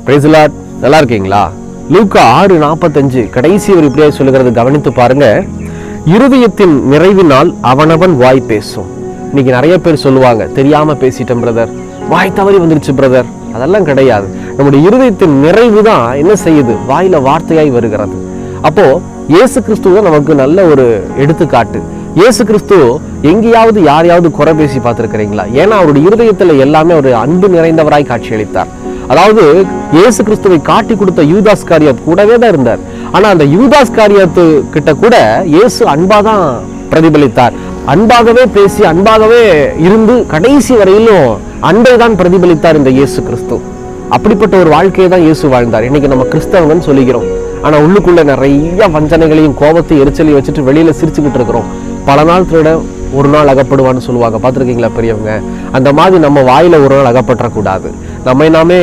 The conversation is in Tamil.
Praise the Lord. நல்லா இருக்கீங்களா? லூக்கா 6:45 கடைசி ஒரு இப்படியே சொல்லுகிறது கவனித்து பாருங்க. இருதயத்தின் நிறைவினால் அவனவன் வாய் பேசும். இன்னைக்கு நிறைய பேர் சொல்லுவாங்க, தெரியாம பேசிட்டேன் பிரதர், வாய் தவறி வந்துருச்சு பிரதர். அதெல்லாம் கிடையாது. நம்முடைய இருதயத்தின் நிறைவு தான் என்ன செய்யுது? வாயில வார்த்தையாய் வருகிறது. அப்போ இயேசு கிறிஸ்து தான் நமக்கு நல்ல ஒரு எடுத்துக்காட்டு. இயேசு கிறிஸ்து எங்கேயாவது யாரையாவது குறை பேசி பார்த்திருக்கிறீங்களா? ஏன்னா அவருடைய இருதயத்துல எல்லாமே ஒரு அன்பு நிறைந்தவராய் காட்சியளித்தார். அதாவது இயேசு கிறிஸ்துவை காட்டி கொடுத்த யூதாஸ்காரியாத் கூடவே தான் இருந்தார். ஆனா அந்த யூதாஸ்காரியாத்து கிட்ட கூட இயேசு அன்பாதான் பிரதிபலித்தார். அன்பாகவே பேசி அன்பாகவே இருந்து கடைசி வரையிலும் அன்பை தான் பிரதிபலித்தார் இந்த இயேசு கிறிஸ்து. அப்படிப்பட்ட ஒரு வாழ்க்கையை தான் இயேசு வாழ்ந்தார். இன்னைக்கு நம்ம கிறிஸ்தவங்கன்னு சொல்லிக்கிறோம், ஆனா உள்ளுக்குள்ள நிறைய வஞ்சனைகளையும் கோபத்தையும் எரிச்சலையும் வச்சுட்டு வெளியில சிரிச்சுக்கிட்டு இருக்கிறோம். பல நாள் திருட ஒரு நாள் அகப்படுவான்னு சொல்லுவாங்க, பார்த்துருக்கீங்களா பெரியவங்க? அந்த மாதிரி நம்ம வாயில ஒரு நாள் அகப்பற்றக்கூடாது. நம்மை நாமே